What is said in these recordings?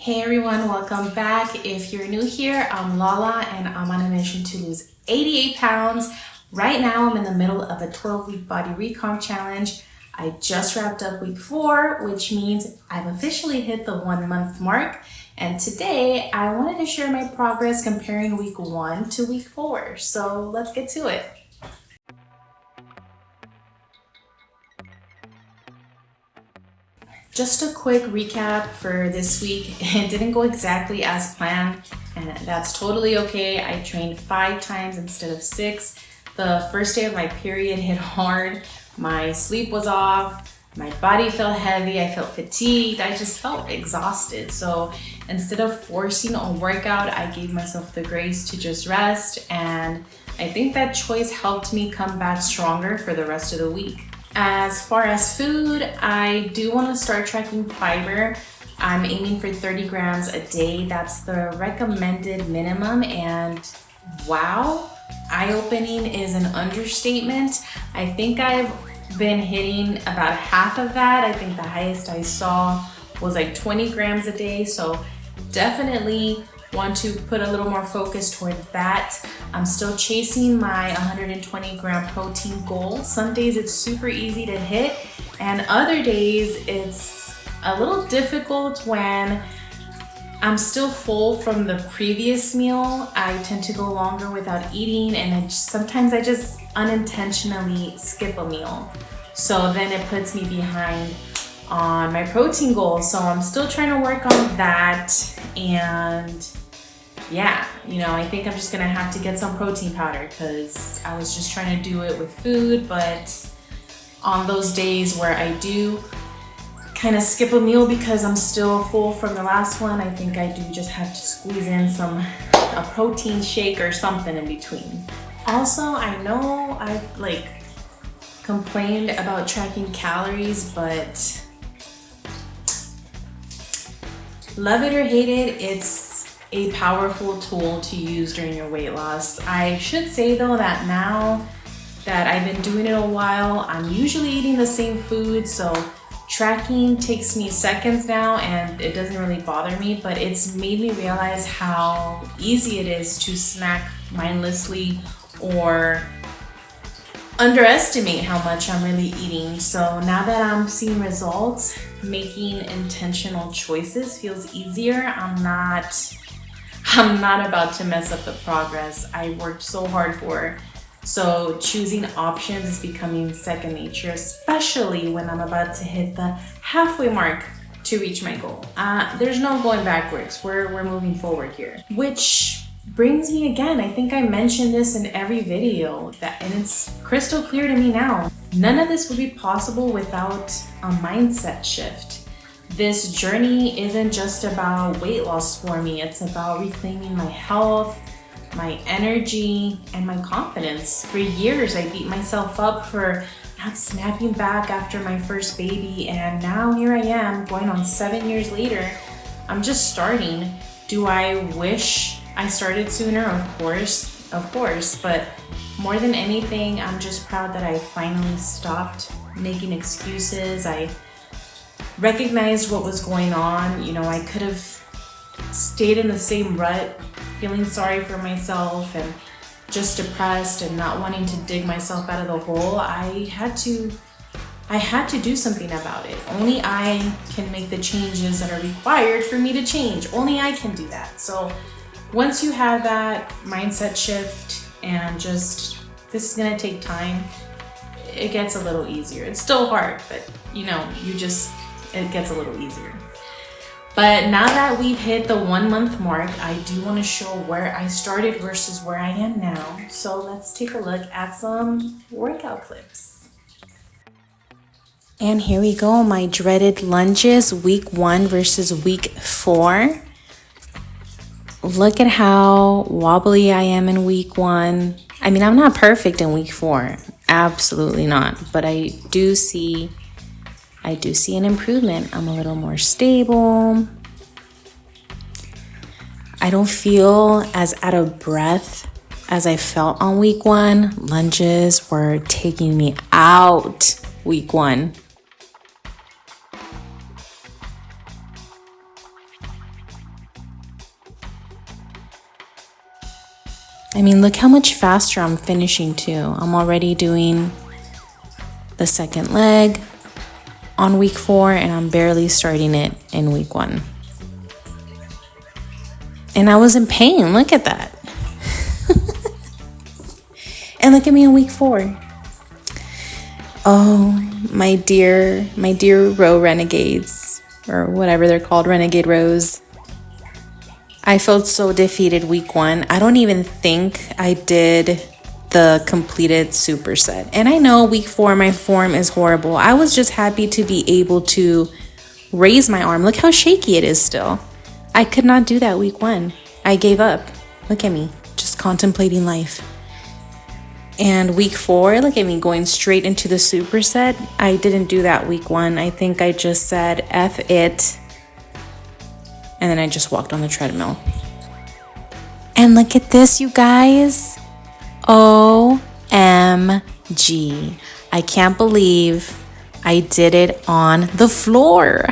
Hey everyone, welcome back. If you're new here, I'm Lala and I'm on a mission to lose 88 pounds. Right now I'm in the middle of a 12-week body recomp challenge. I just wrapped up week 4, which means I've officially hit the 1 month mark. And today I wanted to share my progress comparing week 1 to week 4. So let's get to it. Just a quick recap for this week. It didn't go exactly as planned, and that's totally okay. I trained 5 times instead of 6. The first day of my period hit hard. My sleep was off. My body felt heavy. I felt fatigued. I just felt exhausted. So instead of forcing a workout, I gave myself the grace to just rest. And I think that choice helped me come back stronger for the rest of the week. As far as food, I do want to start tracking fiber. I'm aiming for 30 grams a day. That's the recommended minimum, and wow, eye-opening is an understatement. I think I've been hitting about half of that. I think the highest I saw was like 20 grams a day, so definitely want to put a little more focus towards that. I'm still chasing my 120 gram protein goal. Some days it's super easy to hit, and other days it's a little difficult when I'm still full from the previous meal. I tend to go longer without eating, and sometimes I just unintentionally skip a meal. So then it puts me behind on my protein goal. So I'm still trying to work on that, and yeah, I think I'm just gonna have to get some protein powder because I was just trying to do it with food. But on those days where I do kind of skip a meal because I'm still full from the last one, I think I do just have to squeeze in a protein shake or something in between. Also, I know I've complained about tracking calories, but love it or hate it, it's a powerful tool to use during your weight loss. I should say though that now that I've been doing it a while, I'm usually eating the same food, so tracking takes me seconds now and it doesn't really bother me, but it's made me realize how easy it is to snack mindlessly or underestimate how much I'm really eating. So now that I'm seeing results, making intentional choices feels easier. I'm not about to mess up the progress I worked so hard for. So choosing options is becoming second nature, especially when I'm about to hit the halfway mark to reach my goal. There's no going backwards. We're moving forward here. Which brings me again, I think I mentioned this in every video, and it's crystal clear to me now. None of this would be possible without a mindset shift. This journey isn't just about weight loss for me. It's about reclaiming my health, my energy, and my confidence. For years, I beat myself up for not snapping back after my first baby, and now here I am, going on 7 years later. I'm just starting. Do I wish I started sooner? Of course, but more than anything, I'm just proud that I finally stopped making excuses. I recognized what was going on. I could have stayed in the same rut, feeling sorry for myself and just depressed and not wanting to dig myself out of the hole. I had to do something about it. Only I can make the changes that are required for me to change. Only I can do that. So once you have that mindset shift and just, this is gonna take time, it gets a little easier. It's still hard, but it gets a little easier. But now that we've hit the 1 month mark, I do want to show where I started versus where I am now. So let's take a look at some workout clips. And here we go, my dreaded lunges, week 1 versus week 4. Look at how wobbly I am in week 1. I mean, I'm not perfect in week 4, absolutely not, but I do see an improvement. I'm a little more stable. I don't feel as out of breath as I felt on week 1. Lunges were taking me out week 1. I mean, look how much faster I'm finishing too. I'm already doing the second leg on week 4 and I'm barely starting it in week 1. And I was in pain, look at that. And look at me in week 4. Oh, my dear row renegades, or whatever they're called, renegade rows. I felt so defeated week 1. I don't even think I did the completed superset. And I know week 4, my form is horrible. I was just happy to be able to raise my arm. Look how shaky it is still. I could not do that week 1. I gave up. Look at me, just contemplating life. And week 4, look at me going straight into the superset. I didn't do that week 1. I think I just said F it. And then I just walked on the treadmill. And look at this, you guys. OMG. I can't believe I did it on the floor.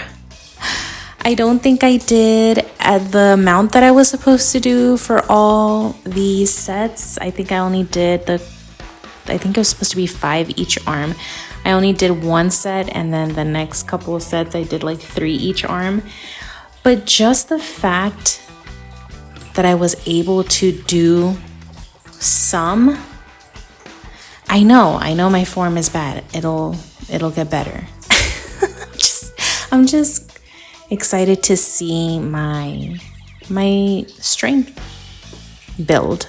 I don't think I did at the amount that I was supposed to do for all these sets. I think I only did I think it was supposed to be 5 each arm. I only did 1 set, and then the next couple of sets I did like 3 each arm. But just the fact that I was able to do some, I know my form is bad. It'll get better. I'm just excited to see my strength build.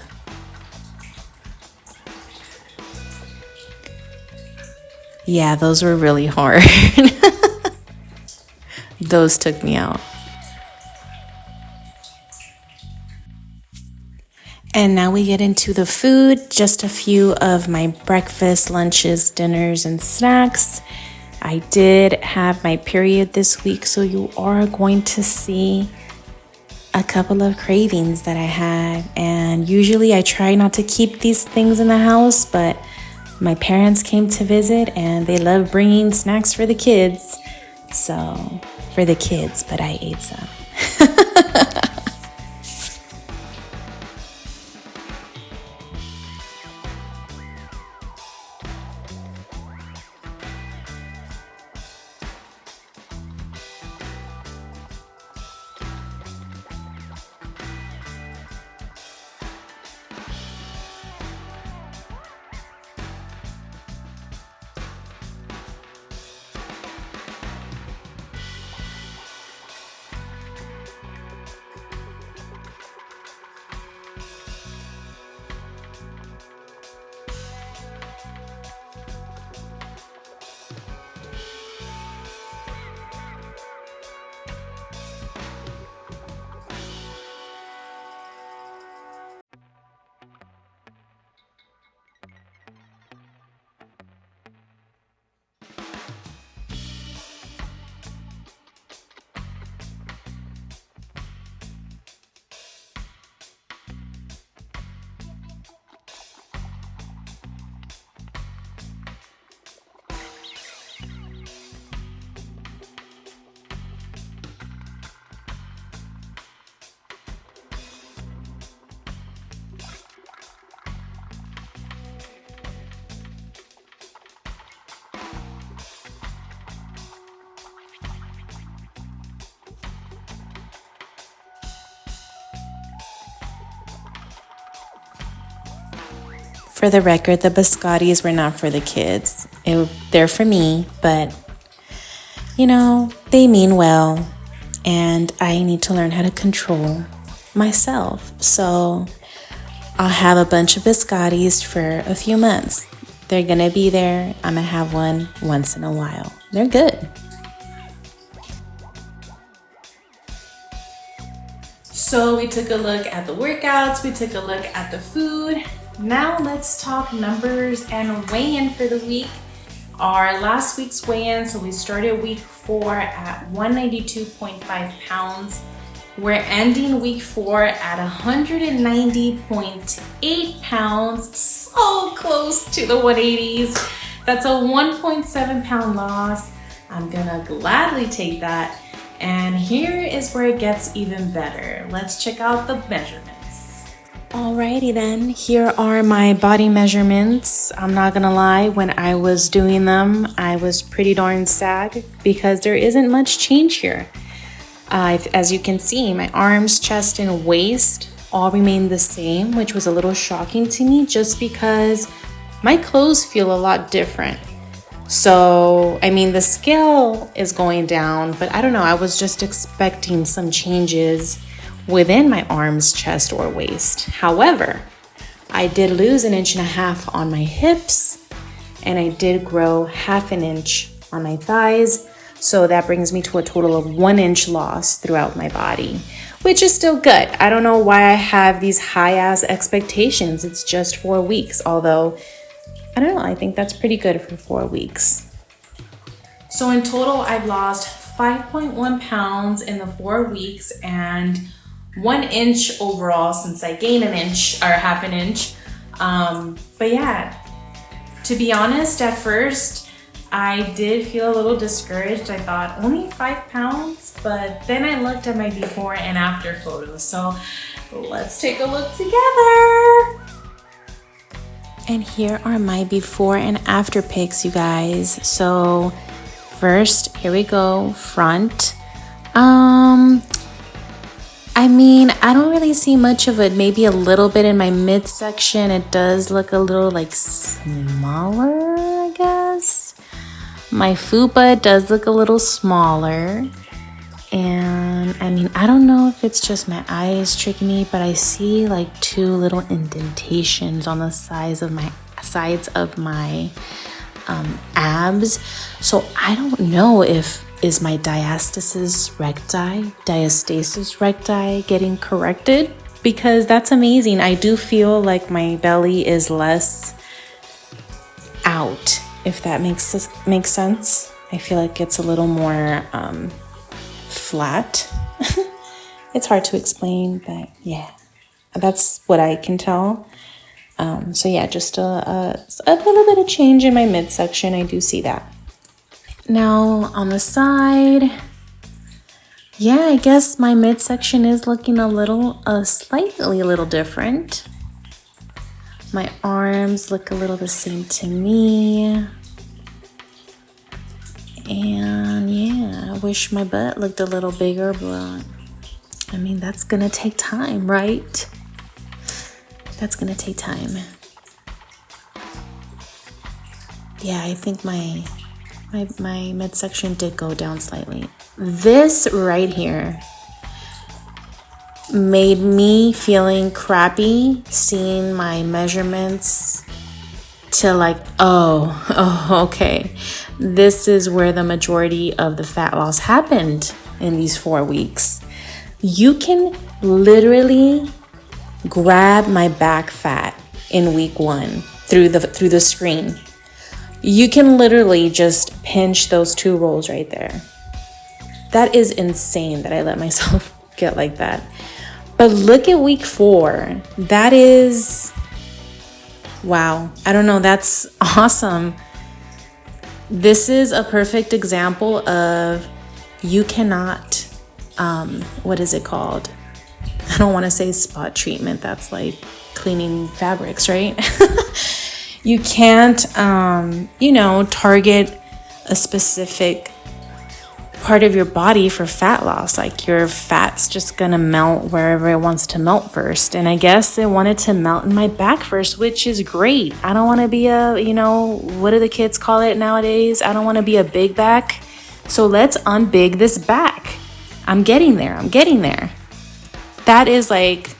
Yeah, those were really hard. Those took me out. And now we get into the food. Just a few of my breakfast, lunches, dinners, and snacks. I did have my period this week, so you are going to see a couple of cravings that I had. And usually I try not to keep these things in the house, but my parents came to visit and they love bringing snacks for the kids. So, for the kids, but I ate some. For the record, the biscottis were not for the kids. They're for me, but they mean well, and I need to learn how to control myself. So I'll have a bunch of biscottis for a few months. They're gonna be there. I'm gonna have one once in a while. They're good. So we took a look at the workouts, we took a look at the food. Now let's talk numbers and weigh-in for the week. Our last week's weigh-in, so we started week 4 at 192.5 pounds. We're ending week 4 at 190.8 pounds, so close to the 180s. That's a 1.7 pound loss. I'm gonna gladly take that. And here is where it gets even better. Let's check out the measurements. Alrighty then, here are my body measurements. I'm not gonna lie, when I was doing them, I was pretty darn sad because there isn't much change here. As you can see, my arms, chest, and waist all remain the same, which was a little shocking to me just because my clothes feel a lot different. So, I mean, the scale is going down, but I don't know, I was just expecting some changes within my arms, chest, or waist. However, I did lose 1.5 inches on my hips, and I did grow 1/2 inch on my thighs. So that brings me to a total of 1 inch loss throughout my body, which is still good. I don't know why I have these high ass expectations. It's just 4 weeks, although I don't know, I think that's pretty good for 4 weeks. So in total, I've lost 5.1 pounds in the 4 weeks and 1 inch overall since I gained 1 inch or 1/2 inch. But yeah, to be honest, at first I did feel a little discouraged. I thought only 5 pounds, but then I looked at my before and after photos. So let's take a look together. And here are my before and after pics, you guys. So first, here we go, front. I mean, I don't really see much of it, maybe a little bit in my midsection. It does look a little like smaller, I guess. My fupa does look a little smaller. And I mean, I don't know if it's just my eyes tricking me, but I see like 2 little indentations on the sides of my abs. So I don't know if is my diastasis recti getting corrected, because that's amazing. I do feel like my belly is less out, if that makes sense. I feel like it's a little more flat. It's hard to explain, but yeah, that's what I can tell. So yeah, just a little bit of change in my midsection. I do see that. Now on the side, yeah, I guess my midsection is looking slightly a little different. My arms look a little the same to me. And yeah, I wish my butt looked a little bigger, but I mean, that's gonna take time, right? That's gonna take time. Yeah, I think my midsection did go down slightly. This right here made me feeling crappy seeing my measurements to like, okay. This is where the majority of the fat loss happened in these 4 weeks. You can literally grab my back fat in week 1 through the screen. You can literally just pinch those 2 rolls right there. That is insane that I let myself get like that. But look at week 4. That is, wow. I don't know, that's awesome. This is a perfect example of you cannot, what is it called? I don't want to say spot treatment. That's like cleaning fabrics, right? You can't, target a specific part of your body for fat loss. Like your fat's just gonna melt wherever it wants to melt first. And I guess it wanted to melt in my back first, which is great. I don't want to be what do the kids call it nowadays? I don't want to be a big back. So let's unbig this back. I'm getting there. That is like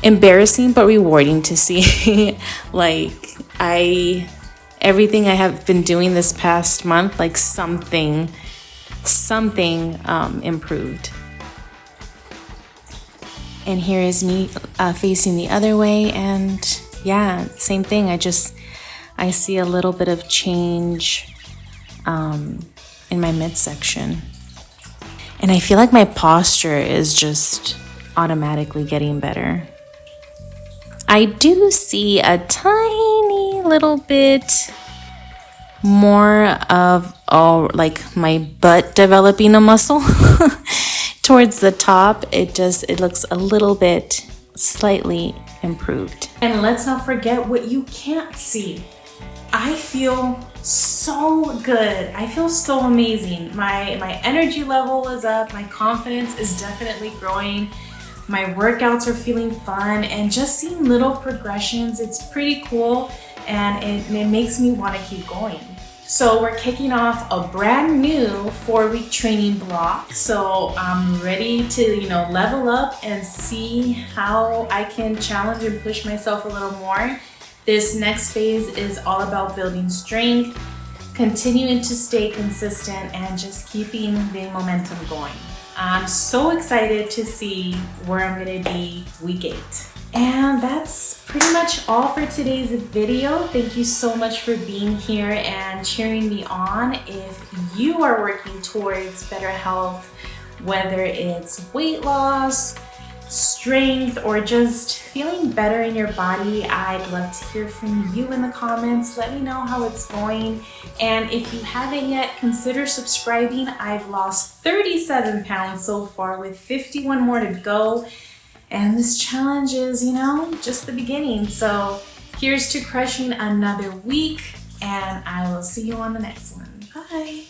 embarrassing but rewarding to see. Like everything I have been doing this past month, like something improved. And here is me facing the other way, and yeah, same thing. I see a little bit of change in my midsection. And I feel like my posture is just automatically getting better. I do see a tiny little bit more of like my butt developing a muscle towards the top. It looks a little bit slightly improved. And let's not forget what you can't see. I feel so good. I feel so amazing. My energy level is up. My confidence is definitely growing. My workouts are feeling fun, and just seeing little progressions, it's pretty cool, and it makes me want to keep going. So we're kicking off a brand new 4-week training block. So I'm ready to, level up and see how I can challenge and push myself a little more. This next phase is all about building strength, continuing to stay consistent, and just keeping the momentum going. I'm so excited to see where I'm gonna be week 8. And that's pretty much all for today's video. Thank you so much for being here and cheering me on. If you are working towards better health, whether it's weight loss, strength, or just feeling better in your body, I'd love to hear from you in the comments. Let me know how it's going. And if you haven't yet, consider subscribing. I've lost 37 pounds so far with 51 more to go. And this challenge is, just the beginning. So here's to crushing another week, and I will see you on the next one. Bye.